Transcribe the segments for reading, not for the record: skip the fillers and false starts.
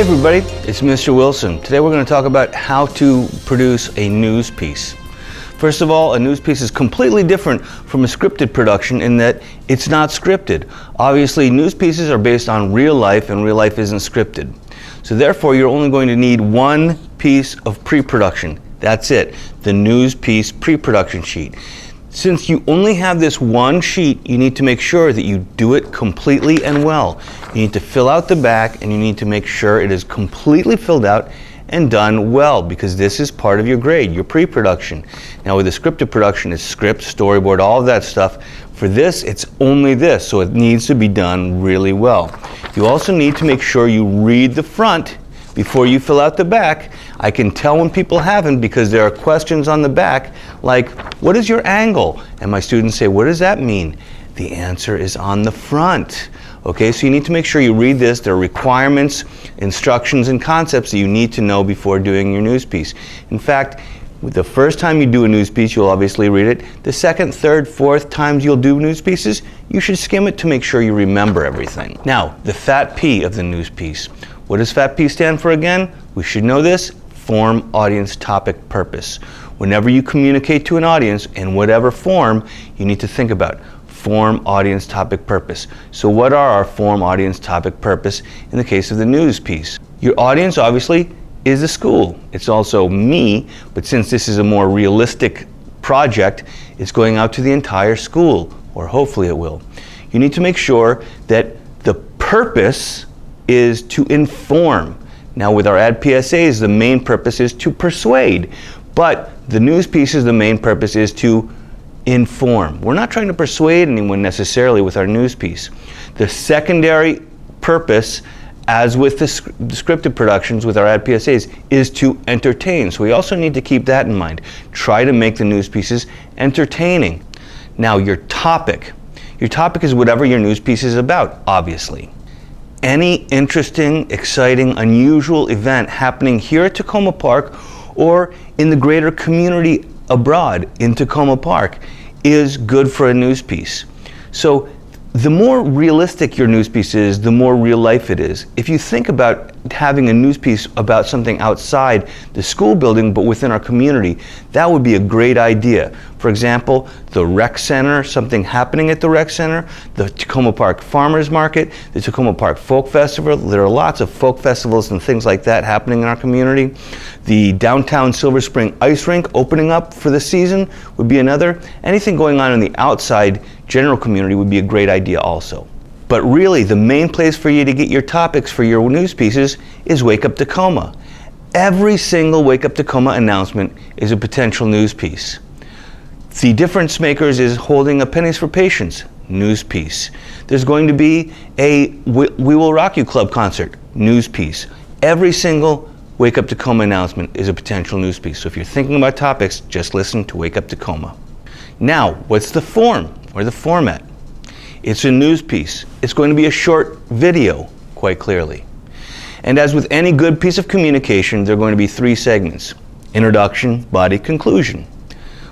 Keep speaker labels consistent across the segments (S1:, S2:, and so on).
S1: Hey everybody, it's Mr. Wilson. Today we're going to talk about how to produce a news piece. First of all, a news piece is completely different from a scripted production in that it's not scripted. Obviously, news pieces are based on real life and real life isn't scripted. So therefore, you're only going to need one piece of pre-production. That's it, the news piece pre-production sheet. Since you only have this one sheet, you need to make sure that you do it completely and well. You need to fill out the back and you need to make sure it is completely filled out and done well, because this is part of your grade, your pre-production. Now with the scripted production, it's script, storyboard, all of that stuff. For this, it's only this, so it needs to be done really well. You also need to make sure you read the front before you fill out the back. I can tell when people haven't because there are questions on the back like, what is your angle? And my students say, what does that mean? The answer is on the front. Okay, so you need to make sure you read this. There are requirements, instructions, and concepts that you need to know before doing your news piece. In fact, the first time you do a news piece, you'll obviously read it. The second, third, fourth times you'll do news pieces, you should skim it to make sure you remember everything. Now, the fat P of the news piece. What does fat P stand for again? We should know this. Form, audience, topic, purpose. Whenever you communicate to an audience in whatever form, you need to think about form, audience, topic, purpose. So what are our form, audience, topic, purpose in the case of the news piece? Your audience obviously is the school. It's also me, but since this is a more realistic project, it's going out to the entire school, or hopefully it will. You need to make sure that the purpose is to inform. Now with our ad PSAs, the main purpose is to persuade, but the news pieces, the main purpose is to inform. We're not trying to persuade anyone necessarily with our news piece. The secondary purpose, as with the scripted productions with our ad PSAs, is to entertain. So we also need to keep that in mind. Try to make the news pieces entertaining. Now your topic. Your topic is whatever your news piece is about, obviously. Any interesting, exciting, unusual event happening here at Tacoma Park or in the greater community abroad in Tacoma Park is good for a news piece. So the more realistic your news piece is, the more real life it is. If you think about having a news piece about something outside the school building but within our community, that would be a great idea. For example, the rec center, something happening at the rec center, the Tacoma Park Farmers Market, the Tacoma Park Folk Festival. There are lots of folk festivals and things like that happening in our community. The downtown Silver Spring ice rink opening up for the season would be another. Anything going on in the outside general community would be a great idea also. But really, the main place for you to get your topics for your news pieces is Wake Up Tacoma. Every single Wake Up Tacoma announcement is a potential news piece. The Difference Makers is holding a Pennies for Patients news piece. There's going to be a We Will Rock You Club concert news piece. Every single Wake Up Tacoma announcement is a potential news piece. So if you're thinking about topics, just listen to Wake Up Tacoma. Now, what's the form or the format? It's a news piece. It's going to be a short video, quite clearly. And as with any good piece of communication, there are going to be three segments: introduction, body, conclusion.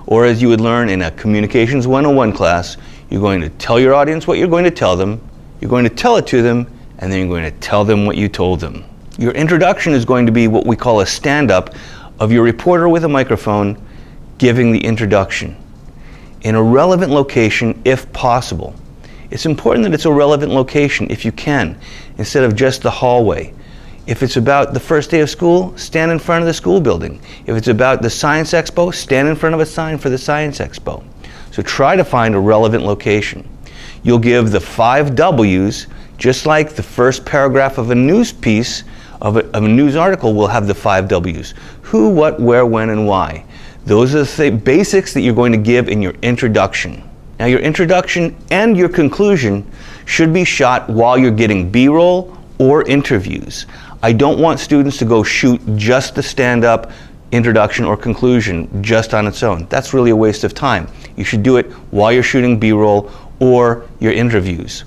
S1: Or as you would learn in a Communications 101 class, you're going to tell your audience what you're going to tell them, you're going to tell it to them, and then you're going to tell them what you told them. Your introduction is going to be what we call a stand-up of your reporter with a microphone giving the introduction in a relevant location if possible. It's important that it's a relevant location if you can, instead of just the hallway. If it's about the first day of school, stand in front of the school building. If it's about the Science Expo, stand in front of a sign for the Science Expo. So try to find a relevant location. You'll give the 5 W's, just like the first paragraph of a news piece, of a news article will have the 5 W's. Who, what, where, when, and why. Those are the basics that you're going to give in your introduction. Now your introduction and your conclusion should be shot while you're getting B-roll or interviews. I don't want students to go shoot just the stand-up introduction or conclusion just on its own. That's really a waste of time. You should do it while you're shooting B-roll or your interviews.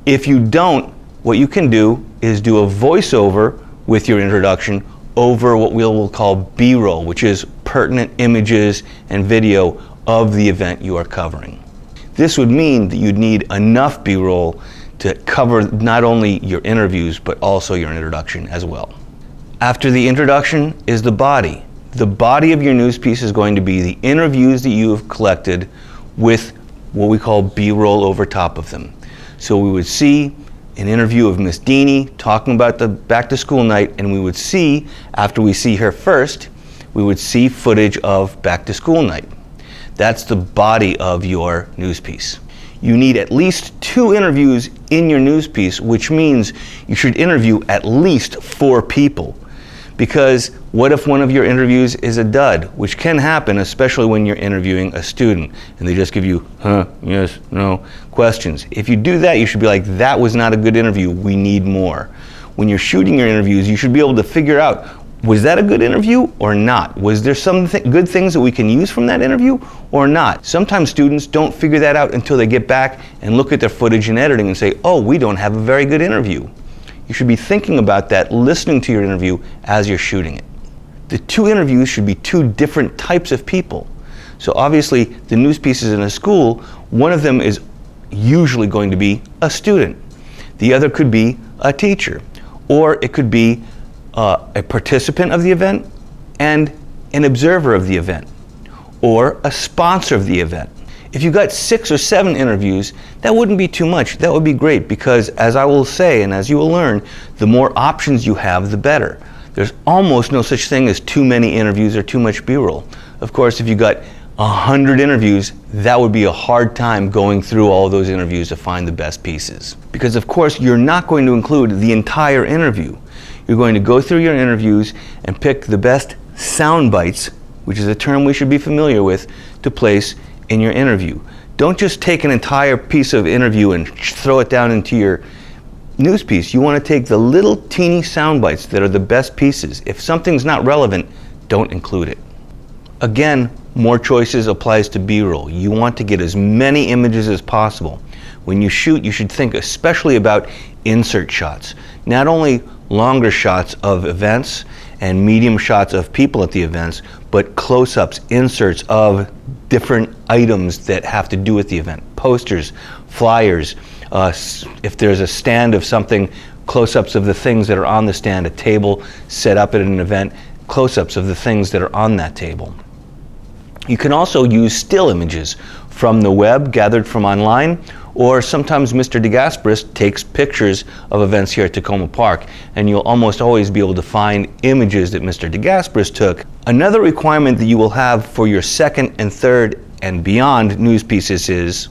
S1: If you don't, what you can do is do a voiceover with your introduction over what we'll call B-roll, which is pertinent images and video of the event you are covering. This would mean that you'd need enough B-roll to cover not only your interviews, but also your introduction as well. After the introduction is the body. The body of your news piece is going to be the interviews that you have collected with what we call B-roll over top of them. So we would see an interview of Miss Deanie talking about the back to school night, and we would see, after we see her first, we would see footage of back to school night. That's the body of your news piece. You need at least 2 interviews in your news piece, which means you should interview at least 4 people. Because what if one of your interviews is a dud, which can happen, especially when you're interviewing a student and they just give you yes, no questions. If you do that, you should be like, that was not a good interview, we need more. When you're shooting your interviews, you should be able to figure out, was that a good interview or not? Was there some good things that we can use from that interview or not? Sometimes students don't figure that out until they get back and look at their footage and editing and say, oh, we don't have a very good interview. You should be thinking about that, listening to your interview as you're shooting it. The 2 interviews should be 2 different types of people. So obviously, the news pieces in a school, one of them is usually going to be a student. The other could be a teacher, or it could be a participant of the event and an observer of the event, or a sponsor of the event. If you got 6 or 7 interviews, that wouldn't be too much. That would be great because, as I will say and as you will learn, the more options you have, the better. There's almost no such thing as too many interviews or too much B-roll. Of course, if you got 100 interviews, that would be a hard time going through all those interviews to find the best pieces. Because of course, you're not going to include the entire interview. You're going to go through your interviews and pick the best sound bites, which is a term we should be familiar with, to place in your interview. Don't just take an entire piece of interview and throw it down into your news piece. You want to take the little teeny sound bites that are the best pieces. If something's not relevant, don't include it. Again, more choices applies to B-roll. You want to get as many images as possible. When you shoot, you should think especially about insert shots. Not only longer shots of events and medium shots of people at the events, but close-ups, inserts of different items that have to do with the event. Posters, flyers, if there's a stand of something, close-ups of the things that are on the stand, a table set up at an event, close-ups of the things that are on that table. You can also use still images from the web gathered from online, or sometimes Mr. DeGasperis takes pictures of events here at Tacoma Park, and you'll almost always be able to find images that Mr. DeGasperis took. Another requirement that you will have for your second and third and beyond news pieces is,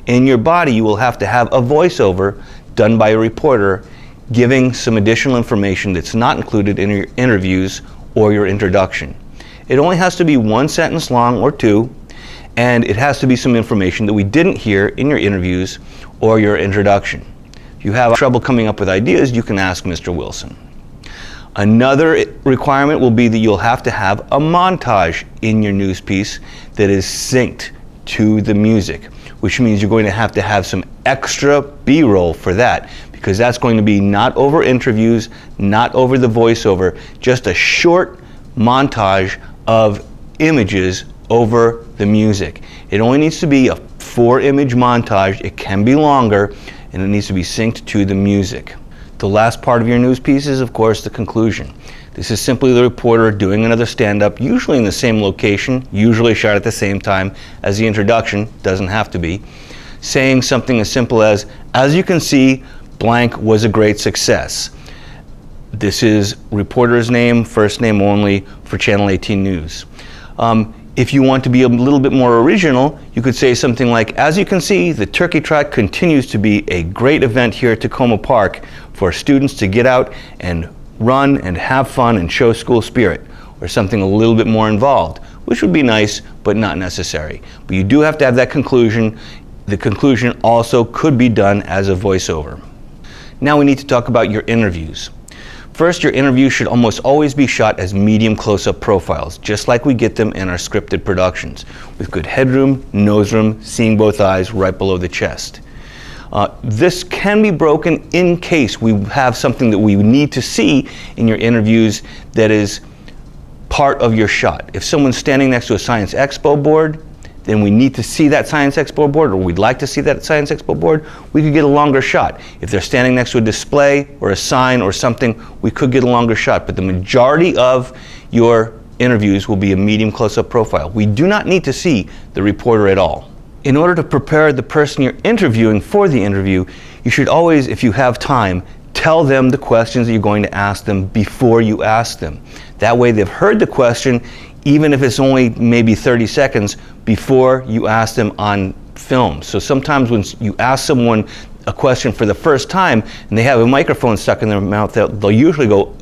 S1: in your body you will have to have a voiceover done by a reporter giving some additional information that's not included in your interviews or your introduction. It only has to be 1 sentence long or 2, and it has to be some information that we didn't hear in your interviews or your introduction. If you have trouble coming up with ideas, you can ask Mr. Wilson. Another requirement will be that you'll have to have a montage in your news piece that is synced to the music, which means you're going to have some extra B-roll for that, because that's going to be not over interviews, not over the voiceover, just a short montage of images over the music. It only needs to be a 4-image montage. It can be longer, and it needs to be synced to the music. The last part of your news piece is, of course, the conclusion. This is simply the reporter doing another stand-up, usually in the same location, usually shot at the same time as the introduction, doesn't have to be, saying something as simple as you can see, blank was a great success. This is reporter's name, first name only for Channel 18 News. If you want to be a little bit more original, you could say something like, as you can see, the Turkey Trot continues to be a great event here at Tacoma Park for students to get out and run and have fun and show school spirit, or something a little bit more involved, which would be nice, but not necessary. But you do have to have that conclusion. The conclusion also could be done as a voiceover. Now we need to talk about your interviews. First, your interview should almost always be shot as medium close-up profiles, just like we get them in our scripted productions, with good headroom, nose room, seeing both eyes right below the chest. This can be broken in case we have something that we need to see in your interviews that is part of your shot. If someone's standing next to a science expo board, then we need to see that Science Expo board, or we'd like to see that Science Expo board, we could get a longer shot. If they're standing next to a display or a sign or something, we could get a longer shot. But the majority of your interviews will be a medium close-up profile. We do not need to see the reporter at all. In order to prepare the person you're interviewing for the interview, you should always, if you have time, tell them the questions that you're going to ask them before you ask them. That way they've heard the question, even if it's only maybe 30 seconds before you ask them on film. So sometimes when you ask someone a question for the first time and they have a microphone stuck in their mouth, they'll usually go,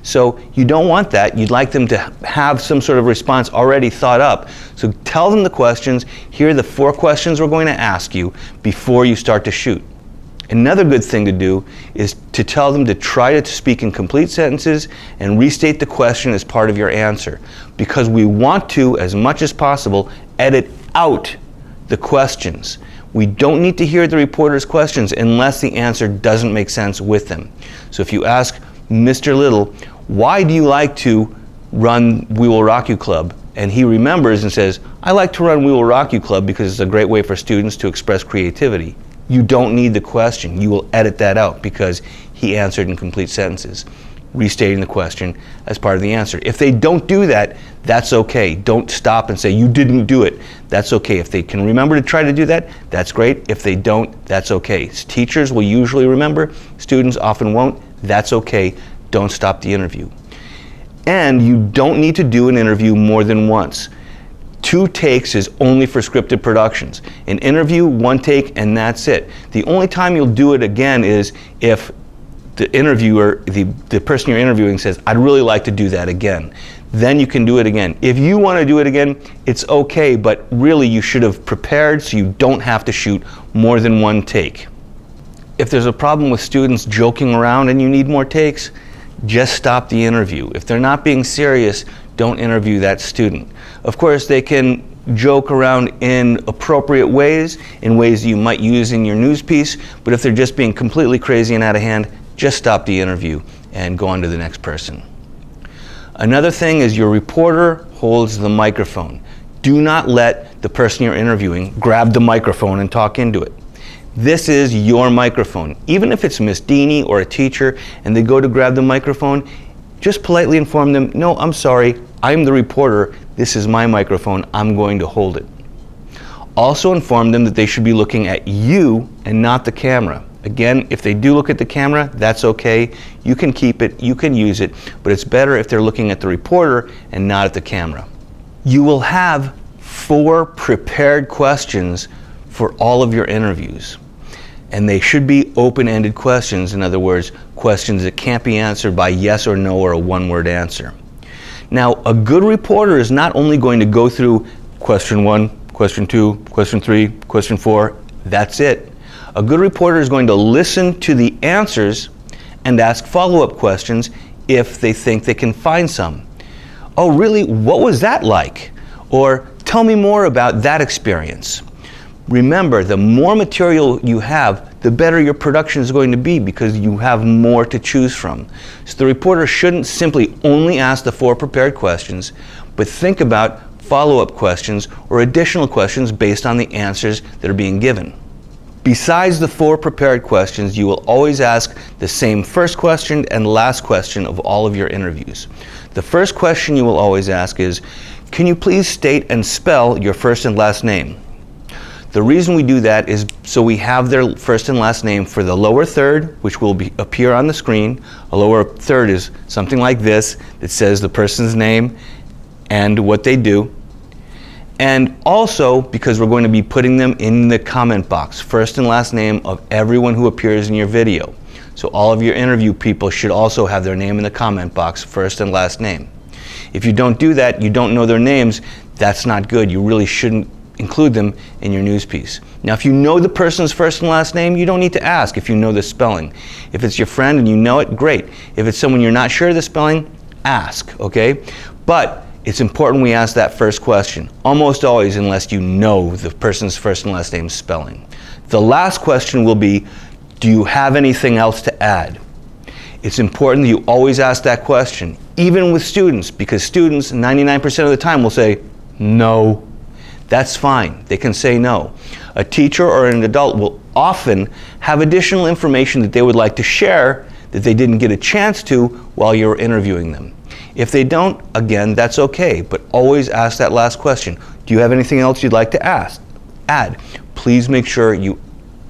S1: so you don't want that. You'd like them to have some sort of response already thought up. So tell them the questions. Here are the 4 questions we're going to ask you before you start to shoot. Another good thing to do is to tell them to try to speak in complete sentences and restate the question as part of your answer, because we want to, as much as possible, edit out the questions. We don't need to hear the reporter's questions unless the answer doesn't make sense with them. So if you ask Mr. Little, why do you like to run We Will Rock You Club? And he remembers and says, I like to run We Will Rock You Club because it's a great way for students to express creativity. You don't need the question. You will edit that out because he answered in complete sentences, restating the question as part of the answer. If they don't do that, that's okay. Don't stop and say, you didn't do it. That's okay. If they can remember to try to do that, that's great. If they don't, that's okay. Teachers will usually remember. Students often won't. That's okay. Don't stop the interview. And you don't need to do an interview more than once. 2 takes is only for scripted productions. An interview, 1 take, and that's it. The only time you'll do it again is if the interviewer, the person you're interviewing says, I'd really like to do that again. Then you can do it again. If you want to do it again, it's okay, but really you should have prepared so you don't have to shoot more than 1 take. If there's a problem with students joking around and you need more takes, just stop the interview. If they're not being serious, don't interview that student. Of course, they can joke around in appropriate ways, in ways you might use in your news piece, but if they're just being completely crazy and out of hand, just stop the interview and go on to the next person. Another thing is your reporter holds the microphone. Do not let the person you're interviewing grab the microphone and talk into it. This is your microphone. Even if it's Miss Deanie or a teacher and they go to grab the microphone, just politely inform them, no, I'm sorry, I'm the reporter, this is my microphone, I'm going to hold it. Also inform them that they should be looking at you and not the camera. Again, if they do look at the camera, that's okay. You can keep it, you can use it, but it's better if they're looking at the reporter and not at the camera. You will have 4 prepared questions for all of your interviews. And they should be open-ended questions. In other words, questions that can't be answered by yes or no or a one-word answer. Now, a good reporter is not only going to go through question 1, question 2, question 3, question 4, that's it. A good reporter is going to listen to the answers and ask follow-up questions if they think they can find some. Oh, really? What was that like? Or tell me more about that experience. Remember, the more material you have, the better your production is going to be because you have more to choose from. So the reporter shouldn't simply only ask the 4 prepared questions, but think about follow-up questions or additional questions based on the answers that are being given. Besides the 4 prepared questions, you will always ask the same first question and last question of all of your interviews. The first question you will always ask is, can you please state and spell your first and last name? The reason we do that is so we have their first and last name for the lower third, which will appear on the screen. A lower third is something like this that says the person's name and what they do. And also because we're going to be putting them in the comment box, first and last name of everyone who appears in your video. So all of your interview people should also have their name in the comment box, first and last name. If you don't do that, you don't know their names, that's not good. You really shouldn't include them in your news piece. Now, if you know the person's first and last name, you don't need to ask if you know the spelling. If it's your friend and you know it, great. If it's someone you're not sure of the spelling, ask, okay? But it's important we ask that first question, almost always unless you know the person's first and last name spelling. The last question will be, do you have anything else to add? It's important that you always ask that question, even with students, because students 99% of the time will say, No. That's fine. They can say no. A teacher or an adult will often have additional information that they would like to share that they didn't get a chance to while you were interviewing them. If they don't, again, that's okay, but always ask that last question. Do you have anything else you'd like to add? Please make sure you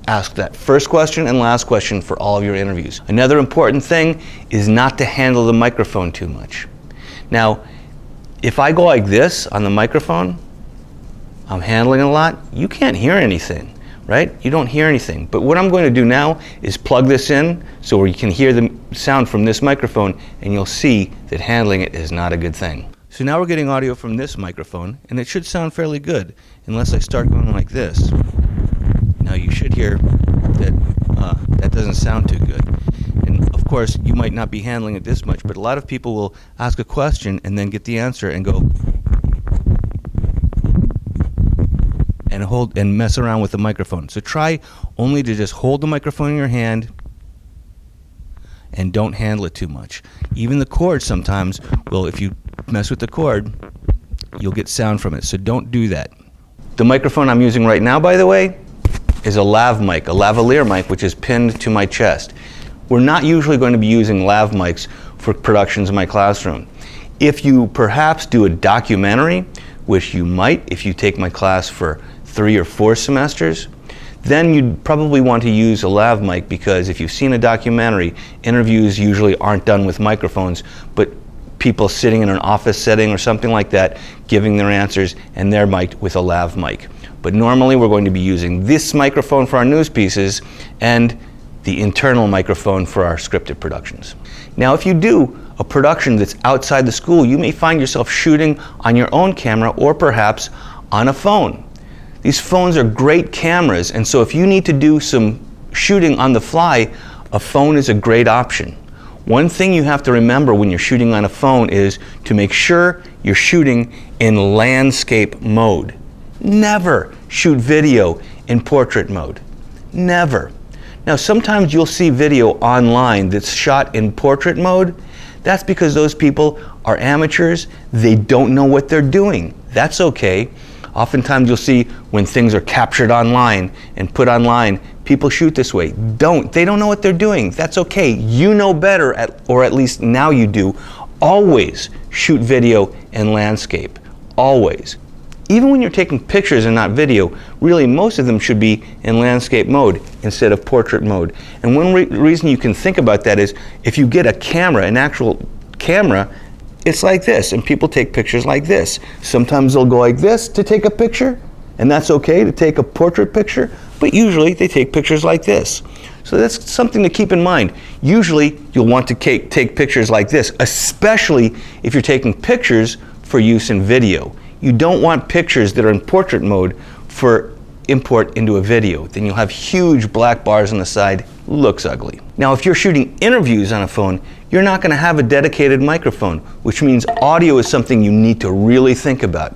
S1: ask that first question and last question for all of your interviews. Another important thing is not to handle the microphone too much. Now, if I go like this on the microphone, I'm handling a lot, you can't hear anything, right? You don't hear anything. But what I'm going to do now is plug this in so where you can hear the sound from this microphone, and you'll see that handling it is not a good thing. So now we're getting audio from this microphone, and it should sound fairly good, unless I start going like this. Now you should hear that that doesn't sound too good. And of course, you might not be handling it this much, but a lot of people will ask a question and then get the answer and go and hold and mess around with the microphone. So try only to just hold the microphone in your hand and don't handle it too much. Even the cord sometimes will, if you mess with the cord, you'll get sound from it. So don't do that. The microphone I'm using right now, by the way, is a Lav Mic, a lavalier mic, which is pinned to my chest. We're not usually going to be using Lav Mics for productions in my classroom. If you perhaps do a documentary, which you might if you take my class for 3 or 4 semesters, then you'd probably want to use a Lav Mic, because if you've seen a documentary, interviews usually aren't done with microphones, but people sitting in an office setting or something like that, giving their answers, and they're mic'd with a Lav Mic. But normally we're going to be using this microphone for our news pieces and the internal microphone for our scripted productions. Now, if you do a production that's outside the school, you may find yourself shooting on your own camera or perhaps on a phone. These phones are great cameras, and so if you need to do some shooting on the fly, a phone is a great option. One thing you have to remember when you're shooting on a phone is to make sure you're shooting in landscape mode. Never shoot video in portrait mode. Never. Now, sometimes you'll see video online that's shot in portrait mode. That's because those people are amateurs. They don't know what they're doing. That's okay. Oftentimes you'll see when things are captured online and put online, people shoot this way. They don't know what they're doing. That's okay. You know better, or at least now you do. Always shoot video in landscape. Always. Even when you're taking pictures and not video, really most of them should be in landscape mode instead of portrait mode. And one reason you can think about that is if you get a camera, an actual camera, it's like this, and people take pictures like this. Sometimes they'll go like this to take a picture, and that's okay to take a portrait picture, but usually they take pictures like this. So that's something to keep in mind. Usually you'll want to take pictures like this, especially if you're taking pictures for use in video. You don't want pictures that are in portrait mode for import into a video. Then you'll have huge black bars on the side. Looks ugly. Now, if you're shooting interviews on a phone, you're not going to have a dedicated microphone, which means audio is something you need to really think about.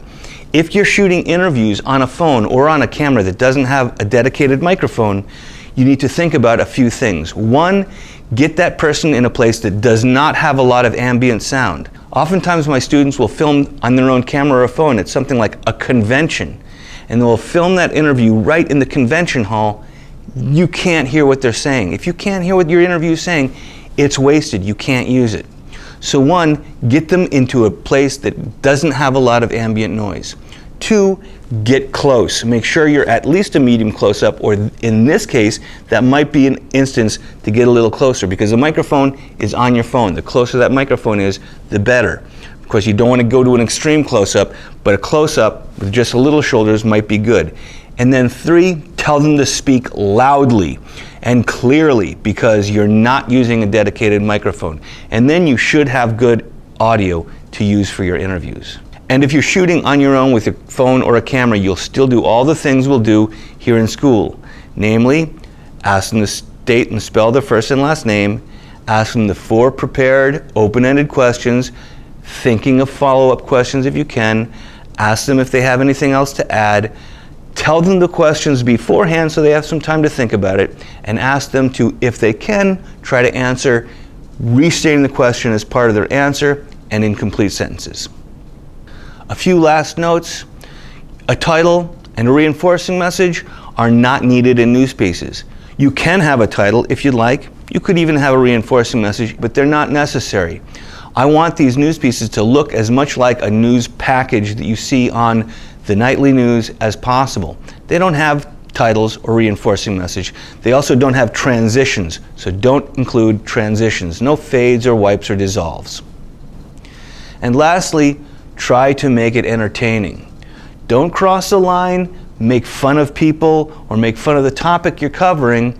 S1: If you're shooting interviews on a phone or on a camera that doesn't have a dedicated microphone, you need to think about a few things. One, get that person in a place that does not have a lot of ambient sound. Oftentimes my students will film on their own camera or phone at something like a convention, and they'll film that interview right in the convention hall. You can't hear what they're saying. If you can't hear what your interview is saying, it's wasted. You can't use it. So one, get them into a place that doesn't have a lot of ambient noise. Two, get close. Make sure you're at least a medium close-up, or in this case, that might be an instance to get a little closer, because the microphone is on your phone. The closer that microphone is, the better. Of course, you don't want to go to an extreme close-up, but a close-up with just a little shoulders might be good. And then three, tell them to speak loudly and clearly, because you're not using a dedicated microphone. And then you should have good audio to use for your interviews. And if you're shooting on your own with a phone or a camera, you'll still do all the things we'll do here in school. Namely, ask them to state and spell their first and last name, ask them the 4 prepared open-ended questions, thinking of follow-up questions if you can, ask them if they have anything else to add, tell them the questions beforehand so they have some time to think about it, and ask them to, if they can, try to answer, restating the question as part of their answer and in complete sentences. A few last notes. A title and a reinforcing message are not needed in news pieces. You can have a title if you'd like. You could even have a reinforcing message, but they're not necessary. I want these news pieces to look as much like a news package that you see on the nightly news as possible. They don't have titles or reinforcing message. They also don't have transitions, so don't include transitions. No fades or wipes or dissolves. And lastly, try to make it entertaining. Don't cross the line, make fun of people, or make fun of the topic you're covering,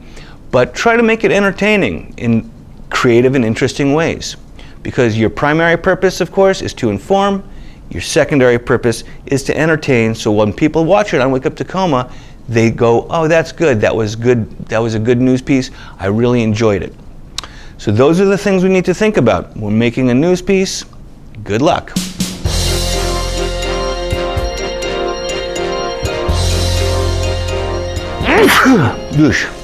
S1: but try to make it entertaining in creative and interesting ways. Because your primary purpose, of course, is to inform. Your secondary purpose is to entertain, so when people watch it on Wake Up Tacoma, they go, oh, that's good. That was good. That was a good news piece. I really enjoyed it. So those are the things we need to think about when making a news piece. Good luck. Goosh.